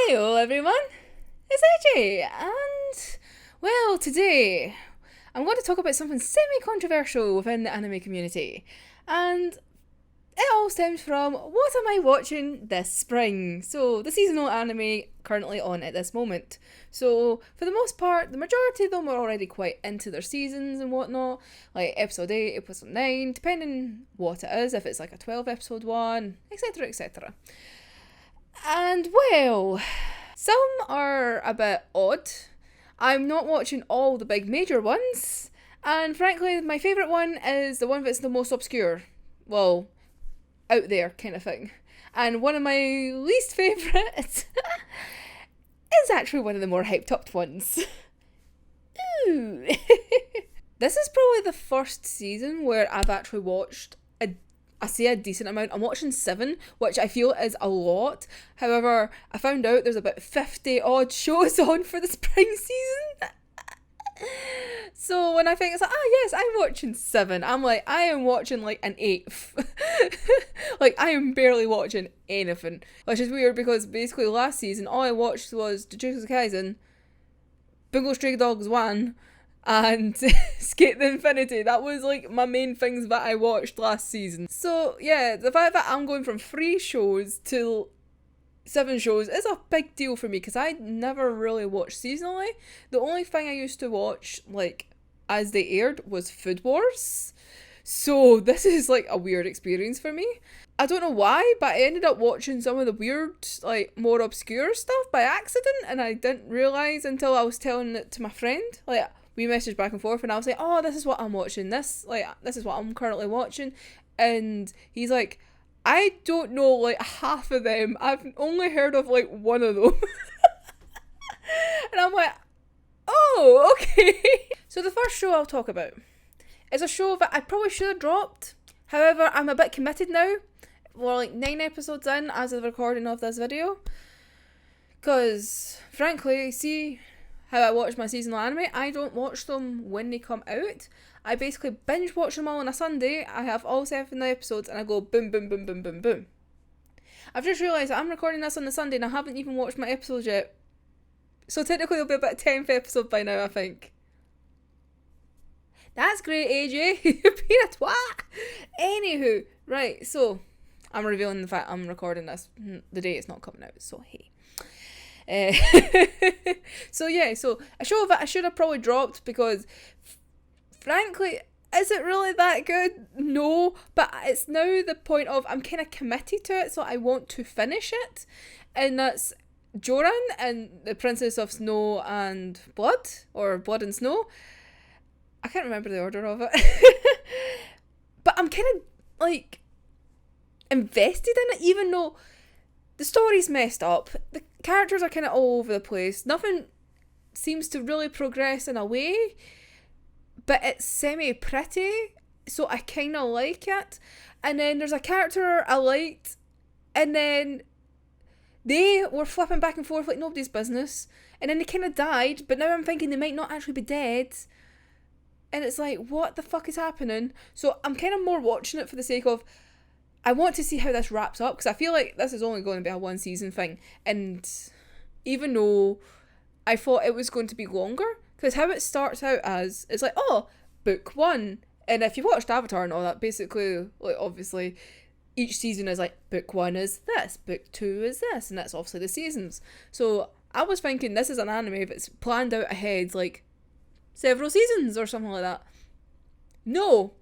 Hello everyone, it's AJ, and well, today I'm going to talk about something semi-controversial within the anime community, and it all stems from what am I watching this spring? So the seasonal anime currently on at this moment. So for the most part, the majority of them are already quite into their seasons and whatnot, like episode 8, episode 9, depending what it is, if it's like a 12 episode one, etc, etc. And well, some are a bit odd. I'm not watching all the big major ones, and frankly, my favourite one is the one that's the most obscure. Well, out there kind of thing. And one of my least favourite is actually one of the more hyped up ones. Ooh. This is probably the first season where I've actually watched a decent amount. I'm watching 7, which I feel is a lot. However, I found out there's about 50 odd shows on for the spring season. So when I think it's like, yes, I'm watching 7, I'm like, I am watching like an 8th. Like, I am barely watching anything. Which is weird because basically last season, all I watched was Jujutsu Kaisen, Bungo Stray Dogs 1, and Skate the Infinity. That was like my main things that I watched last season. So yeah, the fact that I'm going from 3 shows to 7 shows is a big deal for me because I never really watched seasonally. The only thing I used to watch like as they aired was Food Wars. So this is like a weird experience for me. I don't know why, but I ended up watching some of the weird, like, more obscure stuff by accident, and I didn't realise until I was telling it to my friend. Like, we messaged back and forth, and I was like, oh, this is what I'm watching, this is what I'm currently watching, and he's like, I don't know, like, half of them. I've only heard of, like, one of them. And I'm like, oh, okay. So the first show I'll talk about is a show that I probably should have dropped. However, I'm a bit committed now. We're like 9 episodes in as of the recording of this video. Because, frankly, see how I watch my seasonal anime? I don't watch them when they come out. I basically binge watch them all on a Sunday. I have all 7 episodes and I go boom, boom, boom, boom, boom, boom. I've just realised that I'm recording this on the Sunday and I haven't even watched my episodes yet. So technically it'll be about 10th episode by now, I think. That's great, AJ. You're being a twat. Anywho, right, so I'm revealing the fact I'm recording this the day it's not coming out, so hey. So yeah, so a show that I should have probably dropped because, frankly, is it really that good? No, but it's now the point of I'm kind of committed to it, so I want to finish it, and that's Joran and the Princess of Snow and Blood, or Blood and Snow. I can't remember the order of it. But I'm kind of, like, invested in it, even though the story's messed up. The characters are kind of all over the place. Nothing seems to really progress in a way, but it's semi-pretty, so I kind of like it. And then there's a character I liked, and then they were flipping back and forth like nobody's business, and then they kind of died, but now I'm thinking they might not actually be dead. And it's like, what the fuck is happening? So I'm kind of more watching it for the sake of, I want to see how this wraps up, because I feel like this is only going to be a 1 season thing. And even though I thought it was going to be longer, because how it starts out as, it's like, oh, book 1. And if you watched Avatar and all that, basically, like, obviously, each season is like, book 1 is this, book 2 is this, and that's obviously the seasons. So I was thinking this is an anime that's planned out ahead, like, several seasons or something like that. No,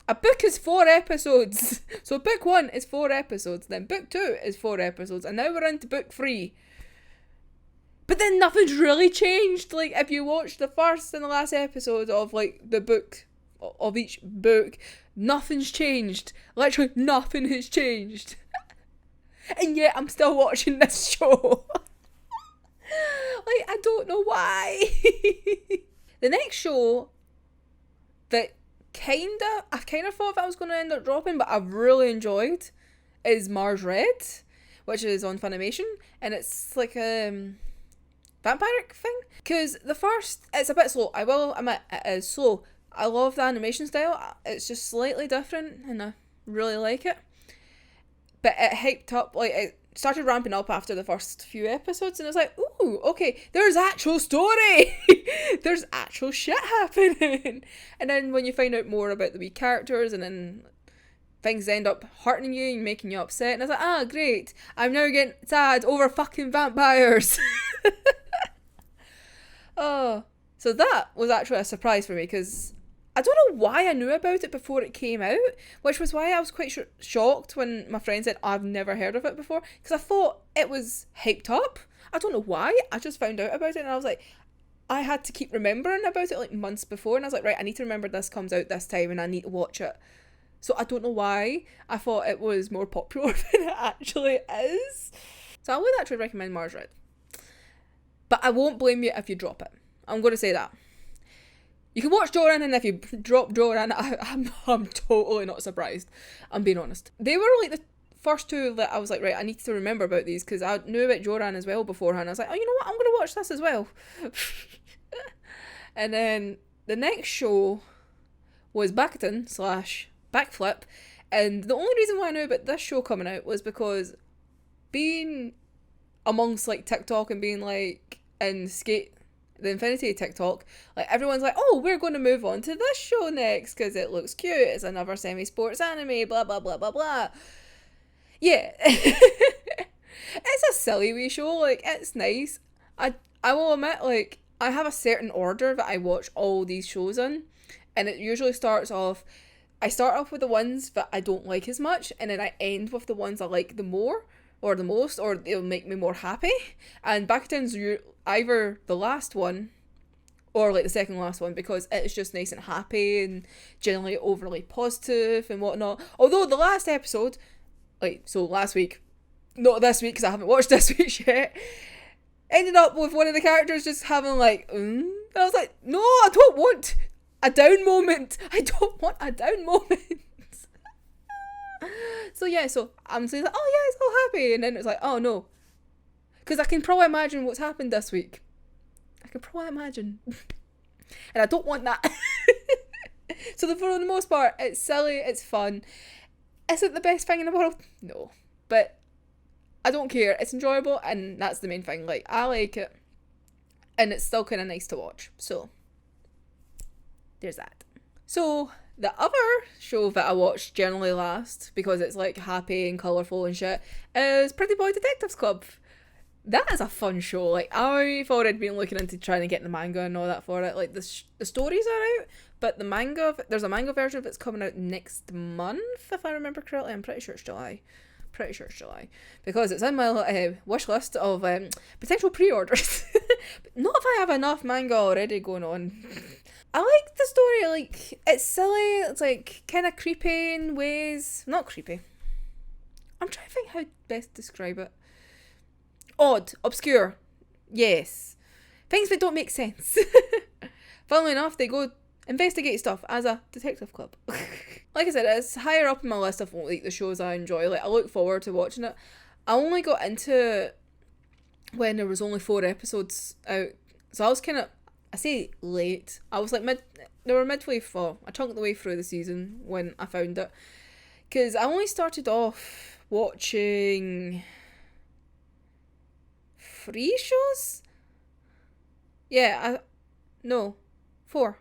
a book is 4 episodes. So book 1 is 4 episodes, then book 2 is 4 episodes, and now we're into book 3. But then nothing's really changed. Like, if you watch the first and the last episode of, like, the book, of each book, nothing's changed. Literally nothing has changed. And yet I'm still watching this show. Like, I don't know why. The next show that I kind of thought that I was going to end up dropping, but I've really enjoyed, is Mars Red, which is on Funimation, and it's like a vampiric thing. Because the first, it's a bit slow. I will admit, it is slow. I love the animation style. It's just slightly different, and I really like it. but it hyped up, like, it started ramping up after the first few episodes, and it's like, ooh, okay, there's actual story. There's actual shit happening. And then when you find out more about the wee characters, and then things end up hurting you and making you upset, and I was like, great, I'm now getting sad over fucking vampires. Oh, so that was actually a surprise for me, because I don't know why I knew about it before it came out, which was why I was quite shocked when my friend said, I've never heard of it before, because I thought it was hyped up. I don't know why, I just found out about it, and I was like, I had to keep remembering about it like months before, and I was like, right, I need to remember this comes out this time and I need to watch it. So I don't know why I thought it was more popular than it actually is. So I would actually recommend Mars Red. But I won't blame you if you drop it. I'm going to say that. You can watch Joran, and if you drop Joran, I'm totally not surprised. I'm being honest. They were like the first two that I was like, right, I need to remember about these, because I knew about Joran as well beforehand. I was like, oh, you know what? I'm going to watch this as well. And then the next show was Bakaton / Backflip. And the only reason why I knew about this show coming out was because being amongst like TikTok and being like in the Infinity TikTok, like everyone's like, oh, we're going to move on to this show next because it looks cute, it's another semi-sports anime, blah blah blah blah blah. Yeah. It's a silly wee show, like it's nice. I will admit, like, I have a certain order that I watch all these shows in, and it usually starts off, I start off with the ones that I don't like as much, and then I end with the ones I like the more or the most, or they'll make me more happy. And Bakaton's either the last one or like the second last one, because it's just nice and happy and generally overly positive and whatnot. Although the last episode, like, so last week, not this week because I haven't watched this week yet, ended up with one of the characters just having like, and I was like, no, I don't want a down moment. I don't want a down moment. So yeah, so I'm saying like, oh yeah, it's all happy, and then it's like, oh no, because I can probably imagine what's happened this week. I can probably imagine, and I don't want that. So for the most part, it's silly, it's fun. Is it the best thing in the world? No, but I don't care. It's enjoyable, and that's the main thing. Like, I like it, and it's still kind of nice to watch. So there's that. So the other show that I watch generally last, because it's like happy and colourful and shit, is Pretty Boy Detectives Club. That is a fun show. Like, I've already been looking into trying to get the manga and all that for it. Like, the stories are out, but the manga, there's a manga version that's coming out next month, if I remember correctly. I'm pretty sure it's July. Because it's in my wish list of potential pre-orders. But not if I have enough manga already going on. I like the story. Like, it's silly, it's like kind of creepy in ways. Not creepy, I'm trying to think how best to describe it. Odd, obscure, yes, things that don't make sense. Funnily enough, they go investigate stuff as a detective club. Like I said, it's higher up in my list of like the shows I enjoy. Like, I look forward to watching it. I only got into it when there was only 4 episodes out, so I was kind of, I say late, I was like they were midway for a chunk of the way through the season when I found it, because I only started off watching 3 shows. Yeah, no, 4.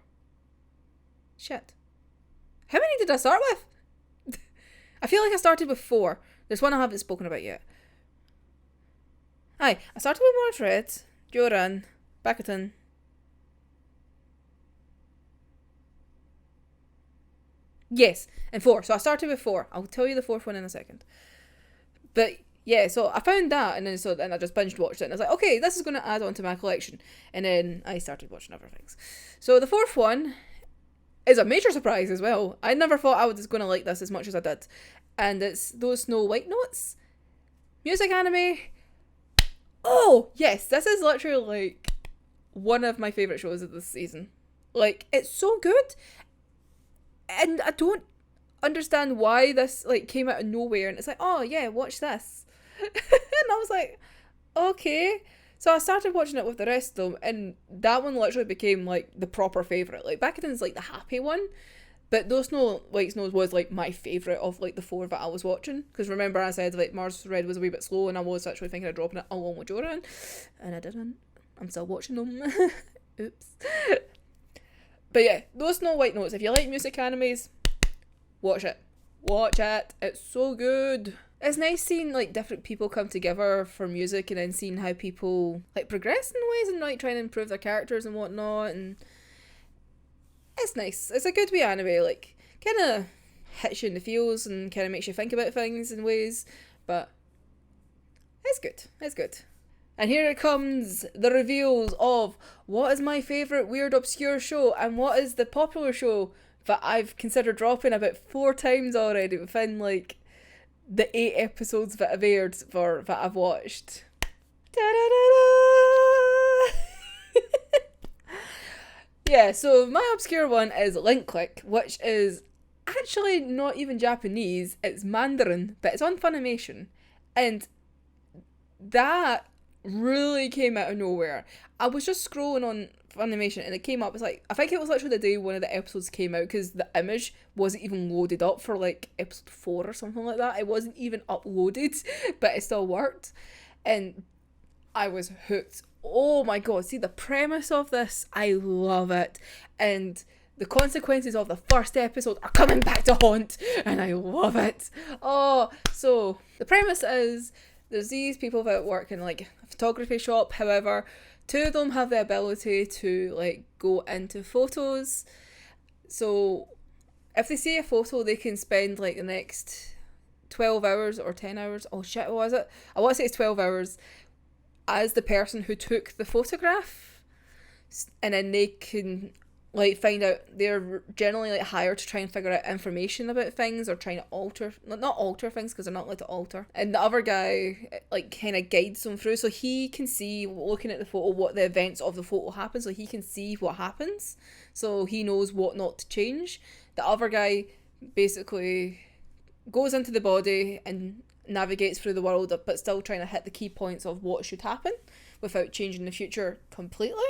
Shit. How many did I start with? I feel like I started with 4. There's one I haven't spoken about yet. Aye, I started with Mars Red, Joran, Bakaton. Yes, and 4. So I started with 4. I'll tell you the 4th one in a second. But yeah, so I found that, and then I just binge watched it, and I was like, okay, this is going to add on to my collection. And then I started watching other things. So the 4th one is a major surprise as well. I never thought I was going to like this as much as I did. And it's Those Snow White Notes. Music anime. Oh, yes, this is literally like one of my favourite shows of this season. Like, it's so good. And I don't understand why this like came out of nowhere, and it's like, oh yeah, watch this. And I was like, okay. So I started watching it with the rest of them, and that one literally became like the proper favourite. Like, Bakaton's like the happy one. But Those Snow White Snows was like my favourite of like the 4 that I was watching. Because remember I said like Mars Red was a wee bit slow and I was actually thinking of dropping it along with Joran. And I didn't. I'm still watching them. Oops. But yeah, Those Snow White Notes. If you like music animes, watch it. Watch it. It's so good. It's nice seeing like different people come together for music and then seeing how people like progress in ways and like trying to improve their characters and whatnot, and it's nice. It's a good wee anime, like kind of hits you in the feels and kind of makes you think about things in ways, but it's good. It's good. And here it comes, the reveals of what is my favourite weird obscure show and what is the popular show that I've considered dropping about 4 times already within like the 8 episodes that have aired for that I've watched. Yeah, so my obscure one is Link Click, which is actually not even Japanese, it's Mandarin, but it's on Funimation. And that really came out of nowhere. I was just scrolling on Funimation and it came up. It's like, I think it was literally the day one of the episodes came out because the image wasn't even loaded up for like episode 4 or something like that. It wasn't even uploaded, but it still worked. And I was hooked. Oh my god, see the premise of this, I love it. And the consequences of the first episode are coming back to haunt, and I love it. Oh, so the premise is there's these people that work in like a photography shop, however, 2 of them have the ability to like go into photos. So if they see a photo, they can spend like the next 12 hours or 10 hours. Oh shit, what was it? I want to say it's 12 hours as the person who took the photograph. And then they can like find out, they're generally like hired to try and figure out information about things or trying to alter, not alter things because they're not allowed to alter. And the other guy like kind of guides them through, so he can see, looking at the photo, what the events of the photo happen, so he can see what happens, so he knows what not to change. The other guy basically goes into the body and navigates through the world, but still trying to hit the key points of what should happen without changing the future completely.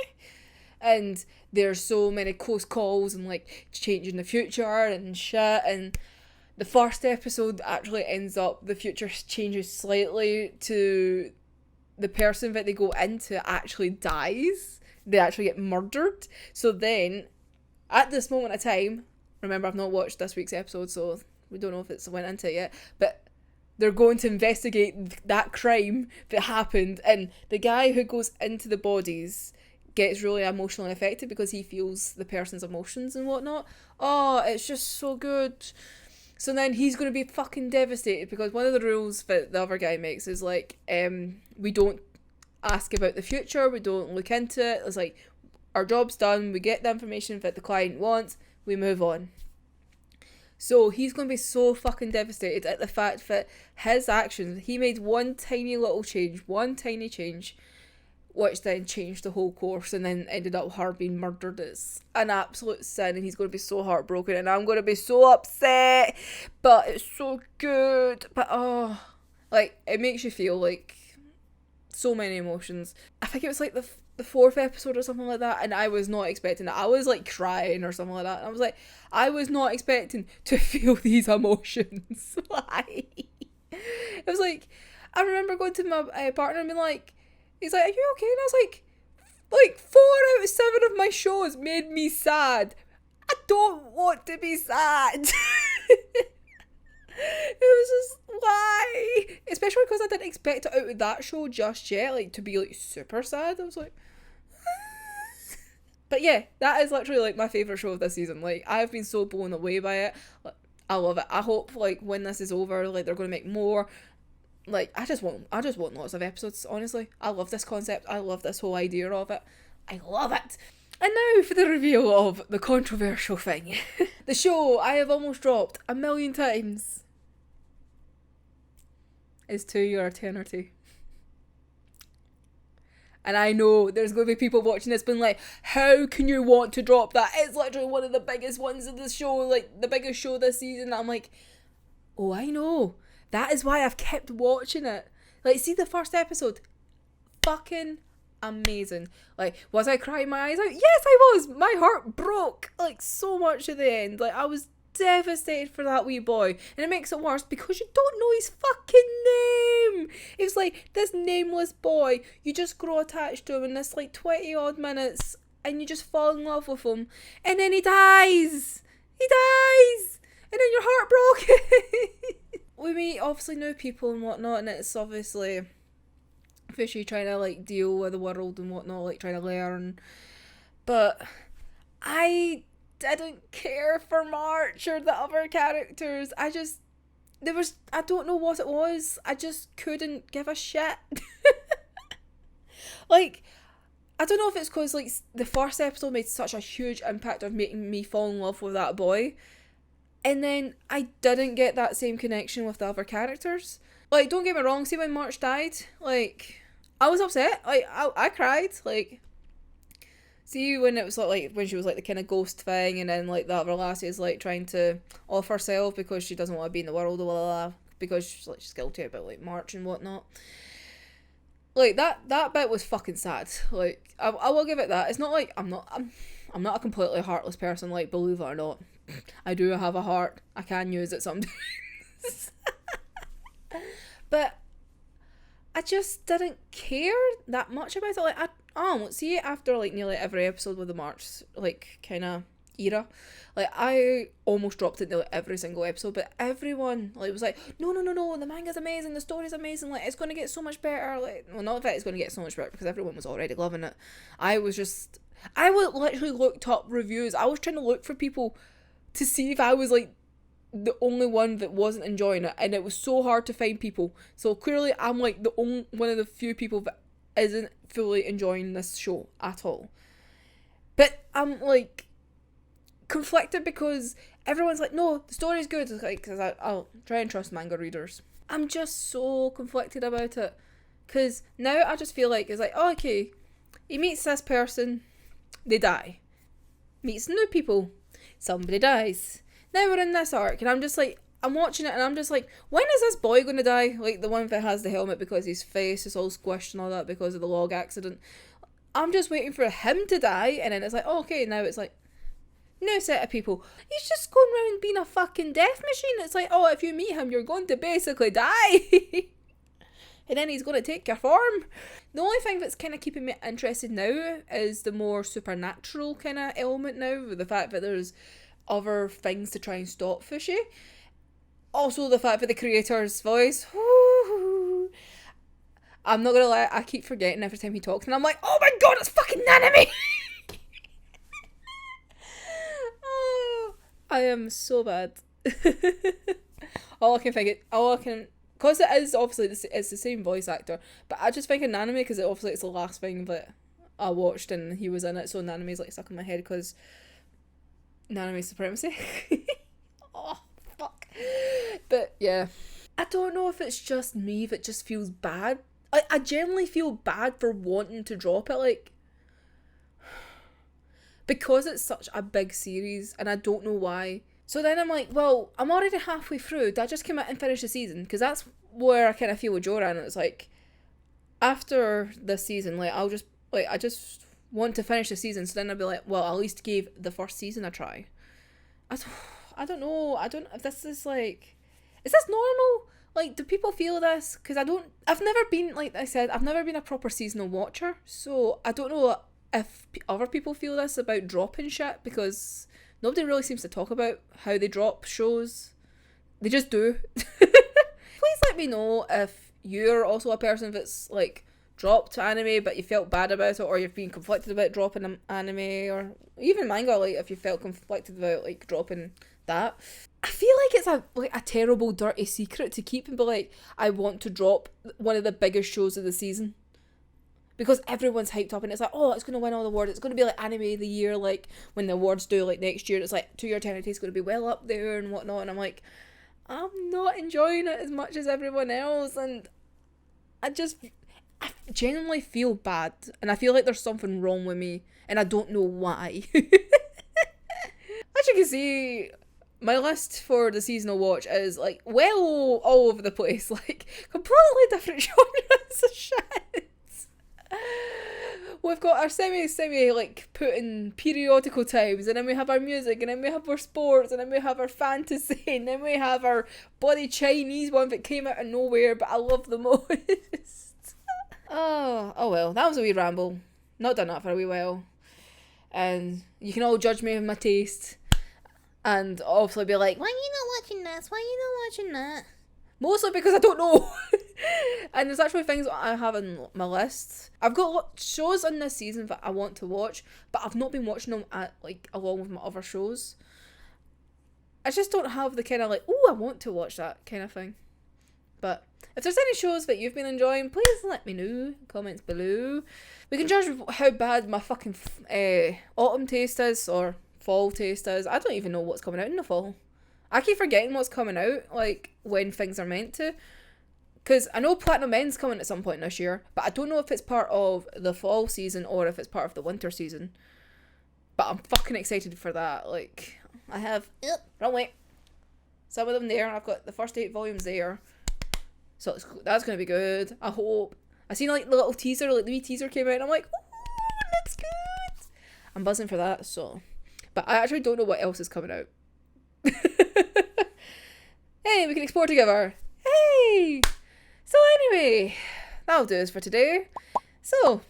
And there's so many close calls and like changing the future and shit. And the first episode actually ends up, the future changes slightly to the person that they go into actually dies. They actually get murdered. So then, at this moment of time, remember I've not watched this week's episode, so we don't know if it's went into it yet, but they're going to investigate that crime that happened, and the guy who goes into the bodies gets really emotionally affected because he feels the person's emotions and whatnot. Oh, it's just so good. So then he's going to be fucking devastated because one of the rules that the other guy makes is like, we don't ask about the future, we don't look into it. It's like, our job's done, we get the information that the client wants, we move on. So he's going to be so fucking devastated at the fact that his actions, he made one tiny change, which then changed the whole course and then ended up her being murdered. It's an absolute sin and he's going to be so heartbroken and I'm going to be so upset, but it's so good. But oh, like, it makes you feel like so many emotions. I think it was like the 4th episode or something like that, and I was not expecting that. I was like crying or something like that, and I was like, I was not expecting to feel these emotions. Why? It was like, I remember going to my partner and being like, he's like, are you okay? And I was like 4 out of 7 of my shows made me sad. I don't want to be sad. It was just, why? Especially because I didn't expect it out of that show just yet, like, to be, like, super sad. I was like, but yeah, that is literally, like, my favourite show of this season. Like, I've been so blown away by it. Like, I love it. I hope, like, when this is over, like, they're going to make more. Like, I just want lots of episodes, honestly. I love this concept. I love this whole idea of it. I love it. And now for the reveal of the controversial thing. The show I have almost dropped 1,000,000 times is To Your Eternity. And I know there's going to be people watching this being like, how can you want to drop that? It's literally one of the biggest ones of the show, like the biggest show this season. I'm like, oh, I know. That is why I've kept watching it. Like, see the first episode? Fucking amazing. Like, was I crying my eyes out? Yes, I was. My heart broke like so much at the end. Like, I was devastated for that wee boy, and it makes it worse because you don't know his fucking name. It's like this nameless boy, you just grow attached to him in this like 20 odd minutes, and you just fall in love with him, and then he dies, and then you're heartbroken. We meet obviously new people and whatnot, and it's obviously fishy trying to like deal with the world and whatnot, like trying to learn, but I didn't care for March or the other characters. I don't know what it was. I just couldn't give a shit. Like, I don't know if it's because like the first episode made such a huge impact of making me fall in love with that boy, and then I didn't get that same connection with the other characters. Like, don't get me wrong, see when March died, like, I was upset. Like, I cried. Like, see when it was like when she was like the kind of ghost thing, and then like the other lassie is like trying to off herself because she doesn't want to be in the world, blah, blah, blah, because she's guilty about like March and whatnot. Like, that bit was fucking sad. Like, I will give it that. It's not like I'm not a completely heartless person, like, believe it or not. I do have a heart. I can use it sometimes. But I just didn't care that much about it. Like, I see it after like nearly every episode with the March like kind of era. Like, I almost dropped it nearly every single episode, but everyone like was like, no, the manga's amazing, the story's amazing, like it's gonna get so much better. Like, well, not that it's gonna get so much better because everyone was already loving it. I would literally looked up reviews. I was trying to look for people to see if I was like the only one that wasn't enjoying it, and it was so hard to find people. So clearly I'm like the only one of the few people that isn't fully enjoying this show at all. But I'm like conflicted because everyone's like, no, the story's good. It's like, because I'll try and trust manga readers. I'm just so conflicted about it because now I just feel like it's like, oh, okay, he meets this person, they die, meets new people, somebody dies. Now we're in this arc, and I'm just like, I'm watching it, and I'm just like, when is this boy gonna die? Like, the one that has the helmet because his face is all squished and all that because of the log accident. I'm just waiting for him to die, and then it's like, oh, okay, now it's like, new set of people. He's just going around being a fucking death machine. It's like, oh, if you meet him, you're going to basically die. And then he's going to take your form. The only thing that's kind of keeping me interested now is the more supernatural kind of element now, with the fact that there's other things to try and stop Fushi. Also the fact that the creator's voice, whoo, I'm not gonna lie, I keep forgetting every time he talks, and I'm like, oh my god, it's fucking Nanami! Oh, I am so bad. Because it is obviously it's the same voice actor, but I just think of Nanami because it obviously it's the last thing that I watched and he was in it, so Nanami's like stuck in my head because Nanami supremacy. Oh, fuck. But yeah, I don't know if it's just me that just feels bad. I generally feel bad for wanting to drop it, like, because it's such a big series and I don't know why. So then I'm like, well, I'm already halfway through. Did I just come out and finish the season? Because that's where I kind of feel with Joran. It's like, after this season, like, I just want to finish the season. So then I'll be like, well, I at least gave the first season a try. I don't know. I don't, if this is like, is this normal? Like, do people feel this? Because I've never been, like I said, I've never been a proper seasonal watcher. So I don't know if other people feel this about dropping shit, because nobody really seems to talk about how they drop shows. They just do. Please let me know if you're also a person that's like dropped anime but you felt bad about it, or you've been conflicted about dropping an anime, or even manga, like if you felt conflicted about like dropping that. I feel like it's a terrible dirty secret to keep and be like, I want to drop one of the biggest shows of the season. Because everyone's hyped up and it's like, oh, it's going to win all the awards. It's going to be like anime of the year, like when the awards do like next year. It's like To Your Eternity is going to be well up there and whatnot. And I'm like, I'm not enjoying it as much as everyone else. And I genuinely feel bad. And I feel like there's something wrong with me. And I don't know why. As you can see, my list for the seasonal watch is like well all over the place. Like completely different genres of shit. our semi like put in periodical times, and then we have our music, and then we have our sports, and then we have our fantasy, and then we have our bloody Chinese one that came out of nowhere, but I love the most. Oh well, that was a wee ramble. Not done that for a wee while. And you can all judge me with my taste. And obviously be like, why are you not watching this? Why are you not watching that? Mostly because I don't know. And there's actually things I have on my list. I've got shows in this season that I want to watch, but I've not been watching them along with my other shows. I just don't have the kind of like, oh, I want to watch that kind of thing. But if there's any shows that you've been enjoying, please let me know. Comments below. We can judge how bad my fucking autumn taste is or fall taste is. I don't even know what's coming out in the fall. I keep forgetting what's coming out, like, when things are meant to. Because I know Platinum End's coming at some point this year, but I don't know if it's part of the fall season or if it's part of the winter season. But I'm fucking excited for that. Like, I have... Wrong way. Some of them there, and I've got the first 8 volumes there. So that's going to be good. I hope. I seen, like, the little teaser, like, the wee teaser came out, and I'm like, ooh, looks good. I'm buzzing for that, so... But I actually don't know what else is coming out. Hey, we can explore together. Hey! So anyway, that'll do us for today. So,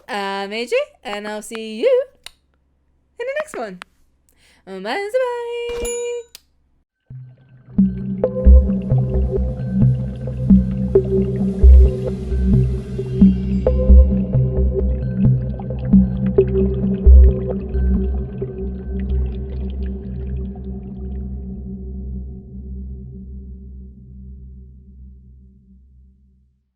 I'm AJ, and I'll see you in the next one. Bye.